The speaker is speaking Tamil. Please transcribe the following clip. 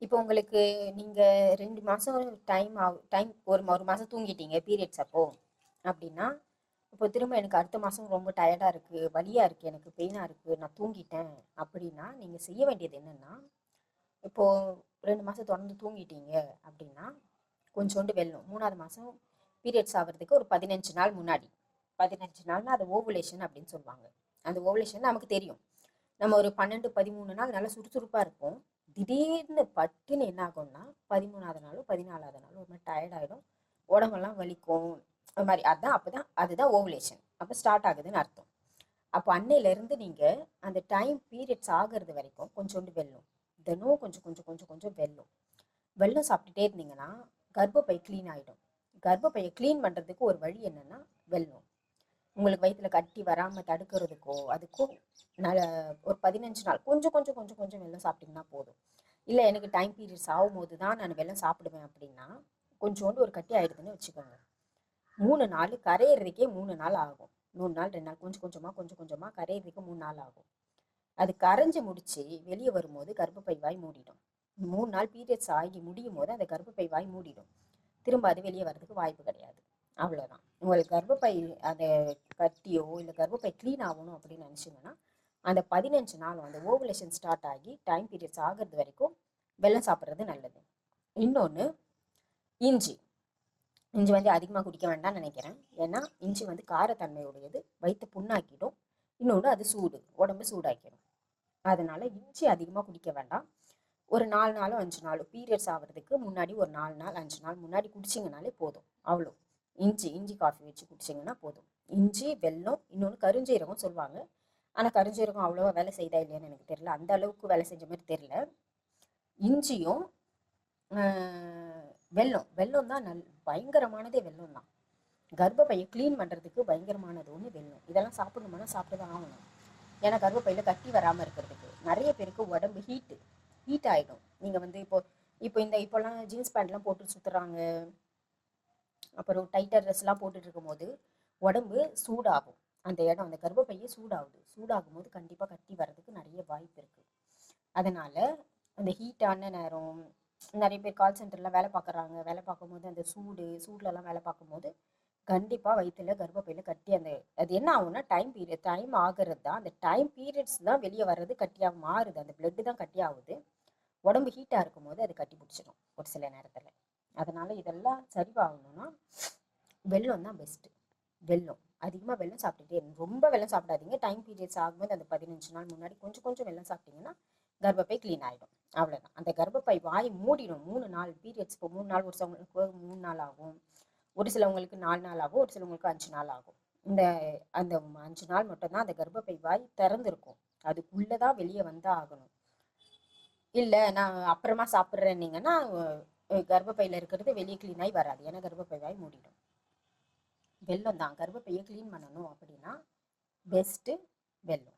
இப்போ உங்களுக்கு நீங்கள் 2 மாதம் டைம் ஒரு மாதம் தூங்கிட்டீங்க பீரியட்ஸ் அப்போ அப்படின்னா, இப்போ திரும்ப எனக்கு அடுத்த மாதம் ரொம்ப டயர்டாக இருக்குது, வலியாக இருக்குது, எனக்கு பெயினாக இருக்குது, நான் தூங்கிட்டேன் அப்படின்னா, நீங்கள் செய்ய வேண்டியது என்னென்னா, இப்போது 2 மாதம் தொடர்ந்து தூங்கிட்டீங்க அப்படின்னா, கொஞ்சோண்டு வெல்லம் 3வது மாதம் பீரியட்ஸ் ஆகிறதுக்கு ஒரு 15 நாள் முன்னாடி, 15 நாள்னா அது ஓவுலேஷன் அப்படின்னு சொல்லுவாங்க. அந்த ஓவுலேஷன் நமக்கு தெரியும். நம்ம ஒரு 12 13 நாள் நல்லா சுறுசுறுப்பாக இருப்போம். திடீர்னு பட்டுன்னு என்ன ஆகும்னா 13வது நாளோ 14வது நாளோ ஒரு மாதிரி டயர்ட் ஆகிடும், உடம்பெல்லாம் வலிக்கும். அது மாதிரி அதுதான் ஓவுலேஷன். அப்போ ஸ்டார்ட் ஆகுதுன்னு அர்த்தம். அப்போ அன்னையிலேருந்து நீங்கள் அந்த டைம் பீரியட்ஸ் ஆகிறது வரைக்கும் கொஞ்சோண்டு வெல்லம், தினம் கொஞ்சம் கொஞ்சம் கொஞ்சம் கொஞ்சம் வெல்லம் சாப்பிட்டுட்டே இருந்தீங்கன்னா கர்ப்பப்பை க்ளீன் ஆகிடும். கர்ப்பப்பையை க்ளீன் பண்ணுறதுக்கு ஒரு வழி என்னென்னா வெல்லம். உங்களுக்கு வயிற்றுல கட்டி வராமல் தடுக்கிறதுக்கோ அதுக்கும் நல்ல ஒரு 15 நாள் கொஞ்சம் கொஞ்சம் கொஞ்சம் கொஞ்சம் வெல்லம் சாப்பிட்டிங்கன்னா போதும். இல்லை எனக்கு டைம் பீரியட்ஸ் ஆகும்போது தான் நான் வெல்லம் சாப்பிடுவேன் அப்படின்னா, கொஞ்சோண்டு ஒரு கட்டி ஆகிடுதுன்னு வச்சுக்கோங்க, 3 நாள் கரையிறதுக்கே 3 நாள் ஆகும். 3 நாள் 2 நாள் கொஞ்சம் கொஞ்சமாக கரையிறதுக்கு 3 நாள் ஆகும். அது கரைஞ்சி முடித்து வெளியே வரும்போது கர்ப்பப்பை வாய் மூடிடும். 3 நாள் பீரியட்ஸ் ஆகி முடியும் போது அந்த கர்ப்பப்பை வாய் மூடிடும். திரும்ப அது வெளியே வர்றதுக்கு வாய்ப்பு கிடையாது. அவ்வளோதான். உங்களுக்கு கர்ப்பப்பை அந்த கட்டியோ இல்லை கர்ப்பப்பை க்ளீன் ஆகணும் அப்படின்னு நினச்சிங்கன்னா, அந்த 15 நாளும் அந்த ஓவுலேஷன் ஸ்டார்ட் ஆகி டைம் பீரியட்ஸ் ஆகிறது வரைக்கும் வெல்லம் சாப்பிட்றது நல்லது. இன்னொன்று, இஞ்சி வந்து அதிகமாக குடிக்க வேண்டாம்னு நினைக்கிறேன். ஏன்னா இஞ்சி வந்து காரத்தன்மையுடையது, வயிற்று புண்ணாக்கிடும். இன்னொன்று அது சூடு, உடம்பு சூடாக்கிடும். அதனால இஞ்சி அதிகமாக குடிக்க வேண்டாம். ஒரு 4 நாளோ 5 நாளோ பீரியட்ஸ் ஆகிறதுக்கு முன்னாடி ஒரு 4 நாள் 5 நாள் முன்னாடி குடிச்சிங்கனாலே போதும். அவ்வளோ. இஞ்சி காஃபி வச்சு குடிச்சிங்கன்னா போதும். இஞ்சி, வெல்லம், இன்னொன்று கருஞ்சீரகம் சொல்லுவாங்க. ஆனால் கருஞ்சீரகம் அவ்வளோவா வேலை செய்தா இல்லையான்னு எனக்கு தெரியல, அந்த அளவுக்கு வேலை செஞ்ச மாதிரி தெரியல. இஞ்சியும் வெல்லம் தான் பயங்கரமானதே வெல்லம் தான். கர்ப்பப்பையை க்ளீன் பண்ணுறதுக்கு பயங்கரமானது ஒன்று வெல்லம். இதெல்லாம் சாப்பிடணுமானா சாப்பிட்டு தான் ஆகணும். ஏன்னா கர்ப்பப்பையில் கட்டி வராமல் இருக்கிறதுக்கு. நிறைய பேருக்கு உடம்பு ஹீட் ஆகிடும். நீங்கள் வந்து இப்போல்லாம் ஜீன்ஸ் பேண்ட்லாம் போட்டு சுற்றுறாங்க, அப்புறம் டைட்டர் ட்ரெஸ்லாம் போட்டுட்டு இருக்கும்போது உடம்பு சூடாகும். அந்த இடம் அந்த கர்ப்பப்பையே சூடாகும் போது கண்டிப்பாக கட்டி வர்றதுக்கு நிறைய வாய்ப்பு இருக்குது. அதனால் அந்த ஹீட்டான நேரம், நிறைய பேர் கால் சென்டரில் வேலை பார்க்கும்போது அந்த சூட்லலாம் வேலை பார்க்கும்போது கண்டிப்பாக வயிற்றுல கர்ப்பப்பையில் கட்டி அது என்ன ஆகும்னா டைம் ஆகிறது தான், அந்த டைம் பீரியட்ஸ் தான் வெளியே வர்றது கட்டியாக மாறுது. அந்த பிளட்டு தான் கட்டி ஆகுது. உடம்பு ஹீட்டாக இருக்கும்போது அது கட்டி பிடிச்சிடும் ஒரு சில நேரத்தில். அதனால் இதெல்லாம் சரிவாகணும்னா வெல்லம் தான் பெஸ்ட்டு. அதிகமாக வெல்லம் சாப்பிட்டுட்டே ரொம்ப வெல்லம் சாப்பிடாதீங்க. டைம் பீரியட்ஸ் ஆகும்போது அந்த 15 நாள் முன்னாடி கொஞ்சம் கொஞ்சம் வெல்லம் சாப்பிட்டீங்கன்னா கர்ப்பப்பை க்ளீன் ஆகிடும். அவ்வளோதான். அந்த கர்ப்பப்பை வாய் மூடிடும் 3 நாள் பீரியட்ஸ். இப்போ 3 நாள், ஒரு சிலவங்களுக்கு 3 நாள் ஆகும், ஒரு சிலவங்களுக்கு 4 நாள் ஆகும், ஒரு சிலவங்களுக்கு 5 நாள் ஆகும். அந்த 5 நாள் மட்டும்தான் அந்த கர்ப்பப்பை வாய் திறந்துருக்கும். அதுக்குள்ளே தான் வெளியே வந்தால் ஆகணும். இல்லை நான் அப்புறமா சாப்பிட்றேன்னீங்கன்னா கர்ப்பப்பையில் இருக்கிறது வெளியே க்ளீன் ஆகி வராது. ஏன்னா கர்ப்பப்பை வாய் மூடிடும். வெல்லம் தான் கர்ப்பப்பையை க்ளீன் பண்ணணும் அப்படின்னா பெஸ்ட்டு வெல்லம்.